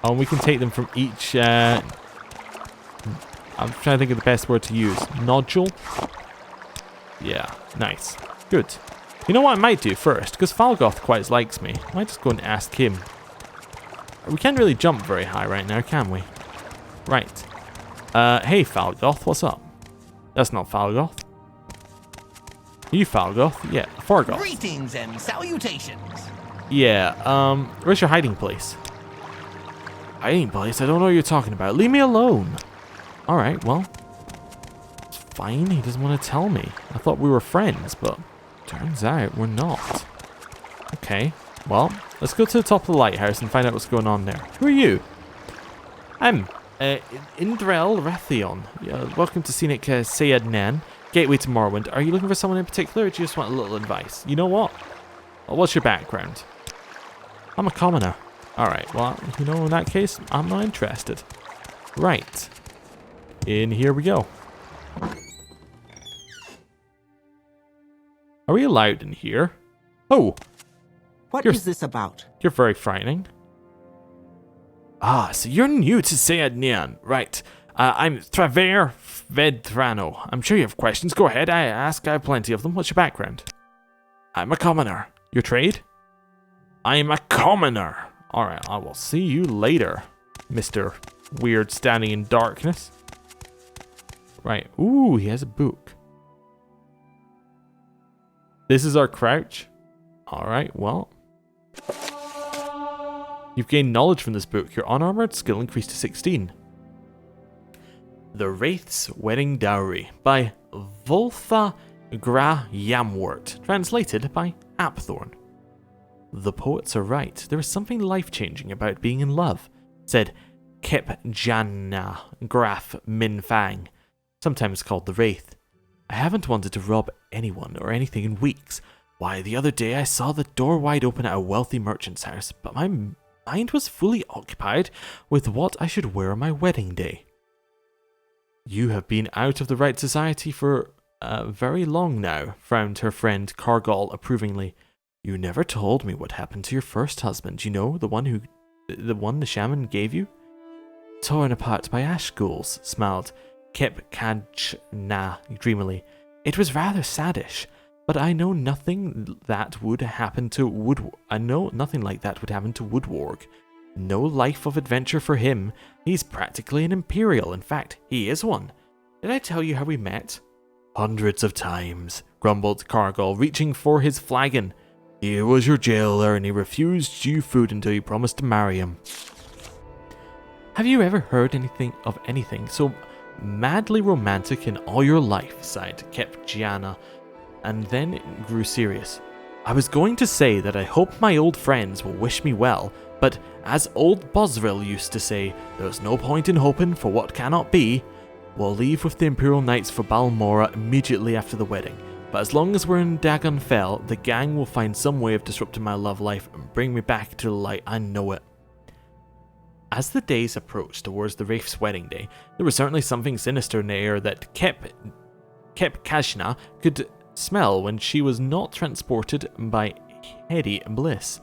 Oh, and we can take them from each... I'm trying to think of the best word to use. Nodule? Yeah, nice. Good. You know what I might do first? Because Valgoth quite likes me. I might just go and ask him. We can't really jump very high right now, can we? Right. Hey, Valgoth, what's up? That's not Valgoth. Are you Valgoth? Yeah, Fargoth. Greetings and salutations. Yeah, where's your hiding place? Hiding place? I don't know what you're talking about. Leave me alone. Alright, well. It's fine, he doesn't want to tell me. I thought we were friends, but turns out we're not. Okay, well, let's go to the top of the lighthouse and find out what's going on there. Who are you? I'm Indrel Rathion. Welcome to Scenic Sayed Nan, Gateway to Morrowind. Are you looking for someone in particular, or do you just want a little advice? You know what? Well, what's your background? I'm a commoner. Alright, well, you know, in that case, I'm not interested. Right. In here we go. Are we allowed in here? Oh! What is this about? You're very frightening. Ah, so you're new to Sayed Nyan. Right. I'm Traver Vedrano. I'm sure you have questions. Go ahead, I ask. I have plenty of them. What's your background? I'm a commoner. Your trade? I'm a commoner. Alright, I will see you later, Mr. Weird Standing in Darkness. Right. Ooh, he has a book. This is our crouch. Alright, well. You've gained knowledge from this book. Your unarmored skill increased to 16. The Wraiths Wedding Dowry by Voltha Gra Yamwort. Translated by Apthorn. The poets are right. There is something life-changing about being in love, said Kepjana Graf Minfang, sometimes called the Wraith. I haven't wanted to rob anyone or anything in weeks. Why, the other day I saw the door wide open at a wealthy merchant's house, but my mind was fully occupied with what I should wear on my wedding day. You have been out of the right society for very long now, frowned her friend Cargol approvingly. You never told me what happened to your first husband, you know, the one the shaman gave you? Torn apart by ash ghouls, smiled Kepkajna dreamily. It was rather saddish, but I know nothing that would happen to nothing like that would happen to Woodwarg. No life of adventure for him. He's practically an Imperial. In fact, he is one. Did I tell you how we met? Hundreds of times, grumbled Cargol, reaching for his flagon. He was your jailer and he refused you food until you promised to marry him. Have you ever heard anything so madly romantic in all your life? Sighed Kepjiana, and then grew serious. I was going to say that I hope my old friends will wish me well, but as old Bosril used to say, there's no point in hoping for what cannot be. We'll leave with the Imperial Knights for Balmora immediately after the wedding. But as long as we're in Dagon Fell, the gang will find some way of disrupting my love life and bring me back to the light. I know it. As the days approached towards the Wraith's wedding day, there was certainly something sinister in the air that Kepkajna could smell when she was not transported by heady bliss.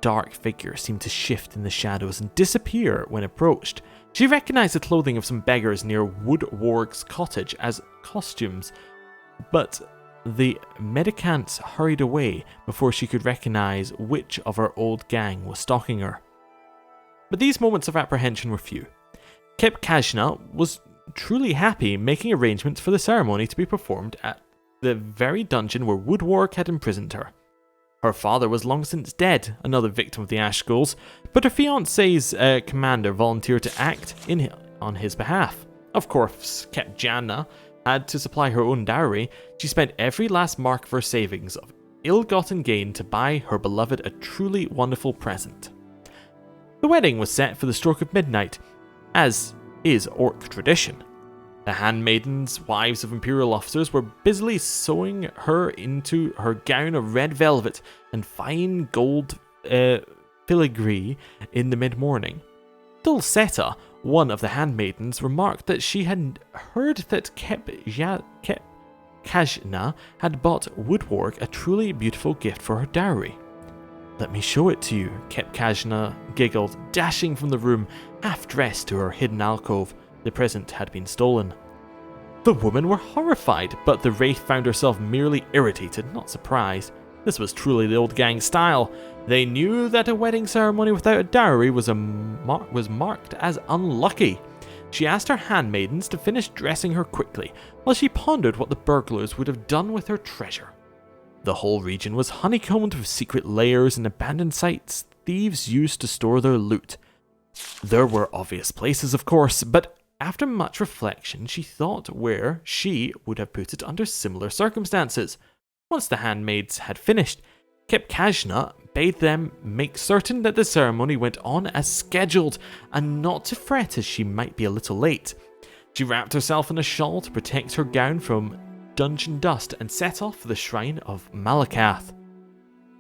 Dark figures seemed to shift in the shadows and disappear when approached. She recognized the clothing of some beggars near Woodwarg's cottage as costumes, but the mendicants hurried away before she could recognize which of her old gang was stalking her. But these moments of apprehension were few. Kip Kajna was truly happy making arrangements for the ceremony to be performed at the very dungeon where Woodwark had imprisoned her. Her father was long since dead, another victim of the Ash Skulls, but her fiancé's commander volunteered to act on his behalf. Of course, Kip Janna had to supply her own dowry. She spent every last mark of her savings of ill-gotten gain to buy her beloved a truly wonderful present. The wedding was set for the stroke of midnight, as is Orc tradition. The handmaidens, wives of imperial officers, were busily sewing her into her gown of red velvet and fine gold filigree in the mid-morning. Dulceta, one of the handmaidens, remarked that she had heard that Kip Kajna had bought Woodwark a truly beautiful gift for her dowry. "Let me show it to you," Kip Kajna giggled, dashing from the room, half-dressed to her hidden alcove. The present had been stolen. The women were horrified, but the Wraith found herself merely irritated, not surprised. This was truly the old gang style. They knew that a wedding ceremony without a dowry was marked as unlucky. She asked her handmaidens to finish dressing her quickly, while she pondered what the burglars would have done with her treasure. The whole region was honeycombed with secret layers and abandoned sites thieves used to store their loot. There were obvious places, of course, but after much reflection, she thought where she would have put it under similar circumstances. Once the handmaids had finished, Kip Kajna bade them make certain that the ceremony went on as scheduled, and not to fret as she might be a little late. She wrapped herself in a shawl to protect her gown from dungeon dust and set off for the shrine of Malakath.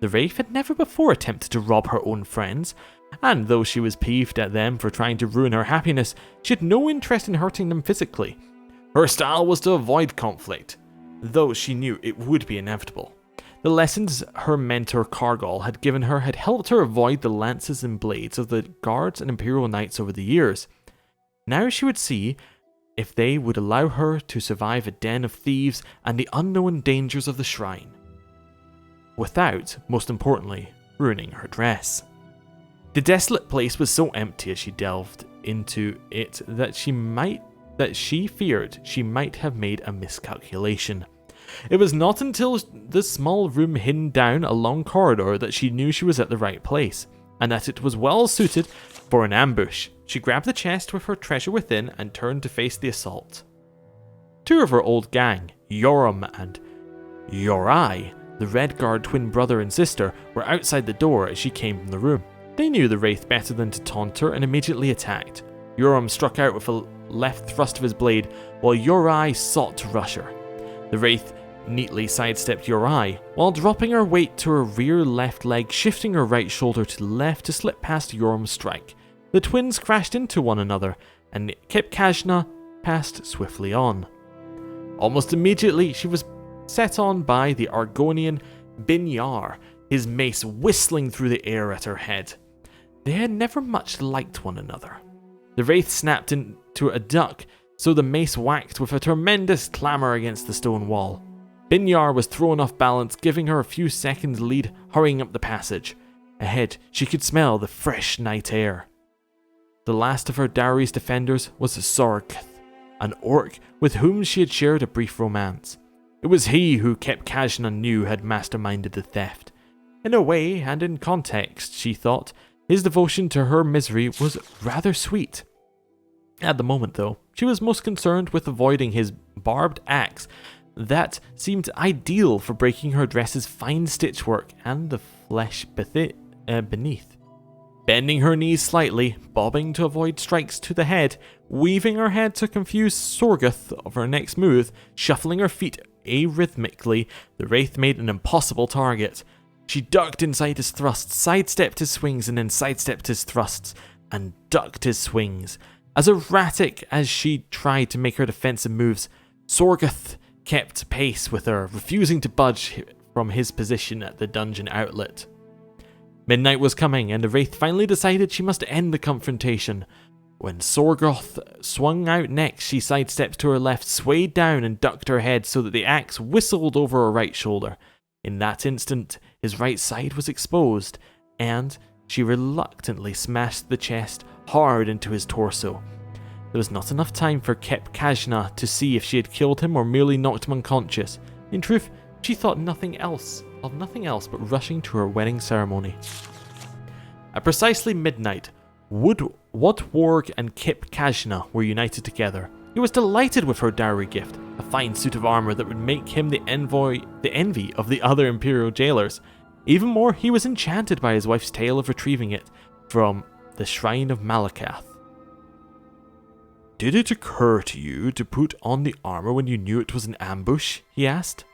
The Wraith had never before attempted to rob her own friends, and though she was peeved at them for trying to ruin her happiness, she had no interest in hurting them physically. Her style was to avoid conflict, though she knew it would be inevitable. The lessons her mentor Cargol had given her had helped her avoid the lances and blades of the guards and Imperial Knights over the years. Now she would see if they would allow her to survive a den of thieves and the unknown dangers of the shrine, without, most importantly, ruining her dress. The desolate place was so empty as she delved into it that she feared she might have made a miscalculation. It was not until the small room hidden down a long corridor that she knew she was at the right place, and that it was well suited for an ambush. She grabbed the chest with her treasure within and turned to face the assault. Two of her old gang, Yoram and Yorai, the Red Guard twin brother and sister, were outside the door as she came from the room. They knew the Wraith better than to taunt her and immediately attacked. Yoram struck out with a left thrust of his blade, while Yorai sought to rush her. The Wraith neatly sidestepped Yorai, while dropping her weight to her rear left leg, shifting her right shoulder to the left to slip past Yoram's strike. The twins crashed into one another, and Kip Kajna passed swiftly on. Almost immediately, she was set on by the Argonian Binyar, his mace whistling through the air at her head. They had never much liked one another. The Wraith snapped into a duck, so the mace whacked with a tremendous clamour against the stone wall. Binyar was thrown off balance, giving her a few seconds lead, hurrying up the passage. Ahead, she could smell the fresh night air. The last of her dowry's defenders was Sorgth, an orc with whom she had shared a brief romance. It was he who Kip Kajna knew had masterminded the theft. In a way, and in context, she thought, his devotion to her misery was rather sweet. At the moment, though, she was most concerned with avoiding his barbed axe that seemed ideal for breaking her dress's fine stitchwork and the flesh beneath. Bending her knees slightly, bobbing to avoid strikes to the head, weaving her head to confuse Sorgth of her next move, shuffling her feet arrhythmically, the Wraith made an impossible target. She ducked inside his thrusts, sidestepped his swings, and then sidestepped his thrusts, and ducked his swings. As erratic as she tried to make her defensive moves, Sorgth kept pace with her, refusing to budge from his position at the dungeon outlet. Midnight was coming, and the Wraith finally decided she must end the confrontation. When Sorgth swung out next, she sidestepped to her left, swayed down, and ducked her head so that the axe whistled over her right shoulder. In that instant, his right side was exposed, and She reluctantly smashed the chest hard into his torso. There was not enough time for Kep Kajna to see if she had killed him or merely knocked him unconscious. In truth, she thought nothing else but rushing to her wedding ceremony. At precisely midnight, Wodwarg and Kip Kajna were united together. He was delighted with her dowry gift, a fine suit of armor that would make him the envy of the other Imperial jailers. Even more, he was enchanted by his wife's tale of retrieving it from the Shrine of Malakath. "Did it occur to you to put on the armor when you knew it was an ambush?" he asked.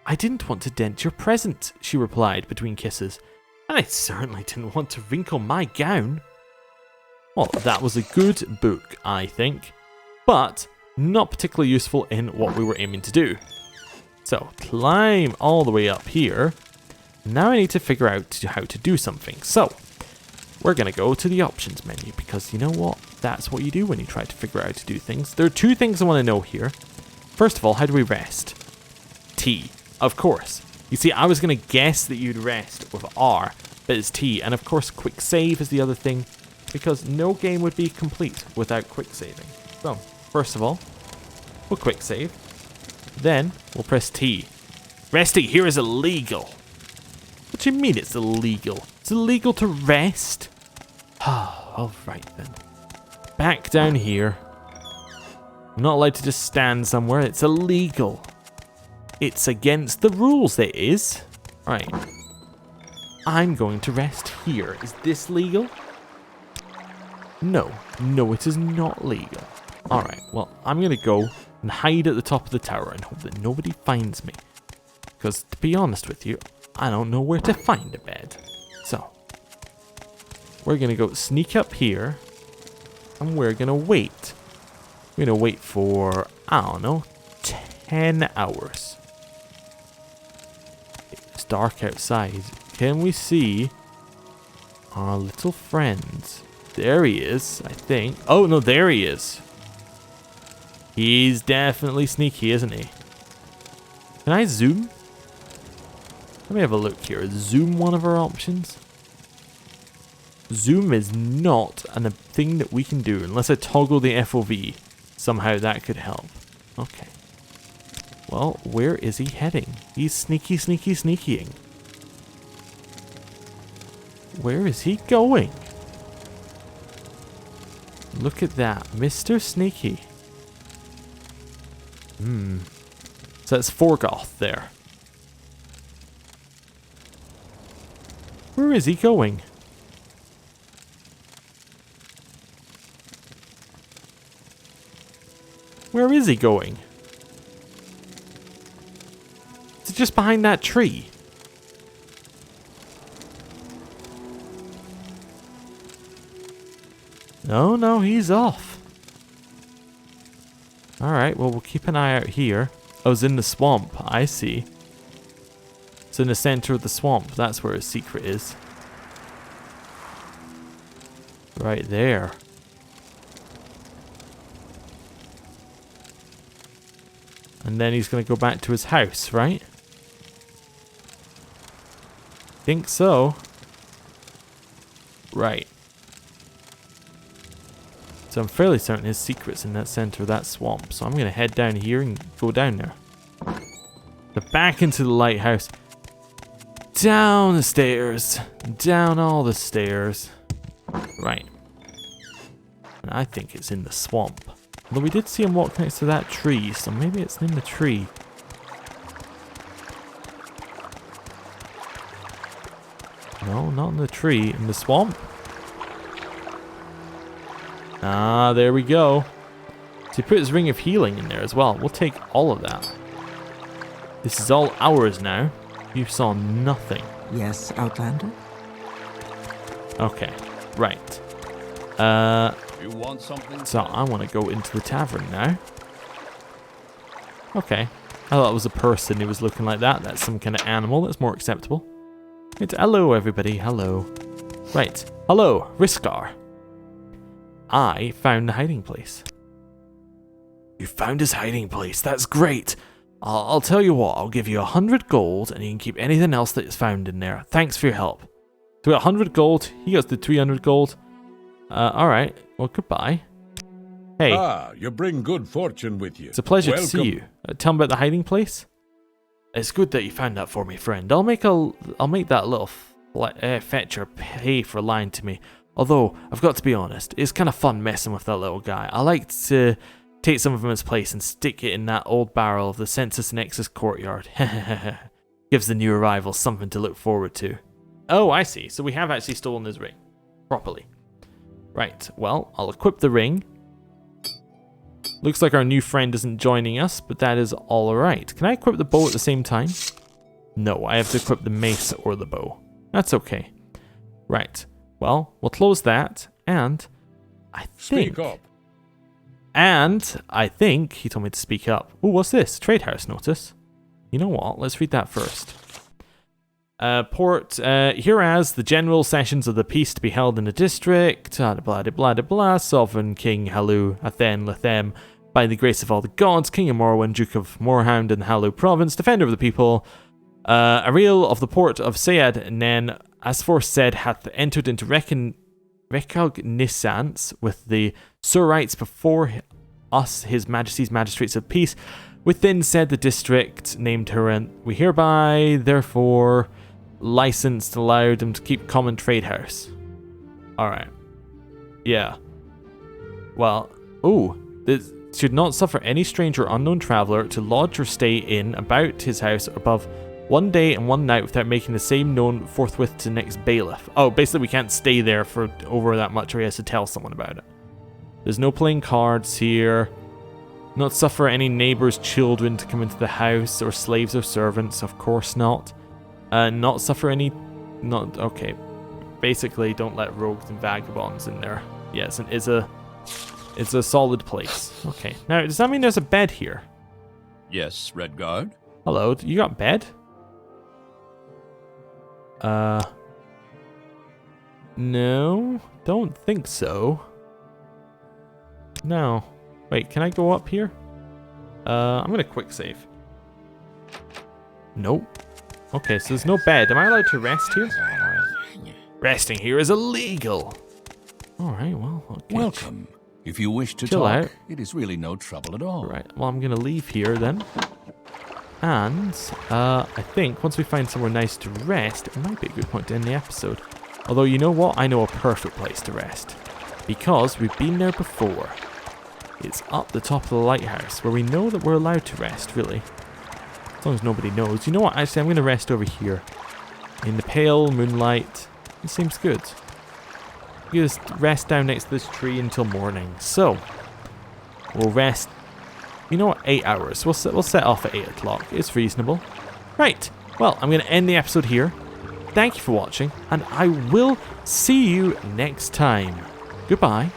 "I didn't want to dent your present," she replied between kisses. "And I certainly didn't want to wrinkle my gown." Well, that was a good book, I think, but not particularly useful in what we were aiming to do. So, climb all the way up here. Now I need to figure out how to do something. So, we're going to go to the options menu, because you know what? That's what you do when you try to figure out how to do things. There are two things I want to know here. First of all, how do we rest? T, of course. You see, I was going to guess that you'd rest with R, but it's T. And of course, quick save is the other thing, because no game would be complete without quick saving. So, first of all, we'll quick save. Then, we'll press T. Resting here is illegal. What do you mean it's illegal? It's illegal to rest? Alright then. Back down here. I'm not allowed to just stand somewhere. It's illegal. It's against the rules, it is. Right. I'm going to rest here. Is this legal? No. No, it is not legal. Alright, well, I'm going to go and hide at the top of the tower and hope that nobody finds me. Because, to be honest with you, I don't know where to find a bed. So, we're going to go sneak up here. And we're going to wait. We're going to wait for, I don't know, 10 hours. It's dark outside. Can we see our little friend? There he is, I think. Oh, no, there he is. He's definitely sneaky, isn't he? Can I zoom? Let me have a look here. Is zoom one of our options? Zoom is not a thing that we can do unless I toggle the FOV. Somehow that could help. Okay. Well, where is he heading? He's sneakying. Where is he going? Look at that. Mr. Sneaky. So that's Forgoth there. Where is he going? Where is he going? Is it just behind that tree? No, he's off. Alright, well, we'll keep an eye out here. Oh, it's in the swamp. I see. It's in the center of the swamp. That's where his secret is. Right there. And then he's going to go back to his house, right? Think so. Right. So I'm fairly certain his secret's in that center of that swamp. So I'm going to head down here and go down there. So back into the lighthouse. Down the stairs. Down all the stairs. Right. And I think it's in the swamp. Although we did see him walk next to that tree, so maybe it's in the tree. No, not in the tree. In the swamp? Ah, there we go. So he put his ring of healing in there as well. We'll take all of that. This is all ours now. You saw nothing. Yes, Outlander? Okay, right. You want something? So I want to go into the tavern now. Okay. I thought it was a person who was looking like that. That's some kind of animal. That's more acceptable. It's hello, everybody. Hello. Right. Hello, Riskar. I found the hiding place. You found his hiding place. That's great. I'll tell you what. I'll give you 100 gold, and you can keep anything else that is found in there. Thanks for your help. we got 100 gold. He gets the 300 gold. Alright. Well, goodbye. Hey. Ah, you bring good fortune with you. It's a pleasure to Welcome. see you. Tell me about the hiding place. It's good that you found that for me, friend. I'll make that little fetcher pay for lying to me. Although, I've got to be honest, it's kind of fun messing with that little guy. I like to take some of his place and stick it in that old barrel of the Census Nexus courtyard. Gives the new arrival something to look forward to. Oh, I see. So we have actually stolen his ring. Properly. Right, well, I'll equip the ring. Looks like our new friend isn't joining us, but that is alright. Can I equip the bow at the same time? No, I have to equip the mace or the bow. That's okay. Right, well, we'll close that, and I think... Speak up. And I think he told me to speak up. Oh, what's this? Trade house notice. You know what? Let's read that first. Hereas the general sessions of the peace to be held in the district, blah blah blah blah, Sovereign King Halu Athen Lethem, by the grace of all the gods, King of Morrowind, Duke of Moorhound and Halu Province, Defender of the People, Ariel of the port of Sayad Nen, as foresaid, hath entered into recognizance with the Surites before us, his majesty's magistrates of peace, within said the district named Huron. We hereby, therefore, licensed allowed them to keep common trade house. Alright. Yeah. Well, this should not suffer any stranger or unknown traveller to lodge or stay in about his house above 1 day and 1 night without making the same known forthwith to the next bailiff. Oh, basically we can't stay there for over that much or he has to tell someone about it. There's no playing cards here. Not suffer any neighbours' children to come into the house or slaves or servants, of course not. Not suffer any... Okay. Basically, don't let rogues and vagabonds in there. Yes, and it's a solid place. Okay. Now, does that mean there's a bed here? Yes, Redguard. Hello, you got bed? No, don't think so. No. Wait, can I go up here? I'm gonna quick save. Nope. Okay, so there's no bed. Am I allowed to rest here? Resting here is illegal. Alright, well, okay. Welcome. If you wish to Chill talk, out. it is really no trouble at all. Right, well, I'm gonna leave here then. And, I think once we find somewhere nice to rest, it might be a good point to end the episode. Although, you know what? I know a perfect place to rest. Because we've been there before. It's up the top of the lighthouse, where we know that we're allowed to rest, really. As long as nobody knows. You know what? Actually, I'm going to rest over here. In the pale moonlight. It seems good. We just rest down next to this tree until morning. So, we'll rest... You know what? 8 hours. We'll set off at 8 o'clock. It's reasonable. Right. Well, I'm going to end the episode here. Thank you for watching, and I will see you next time. Goodbye.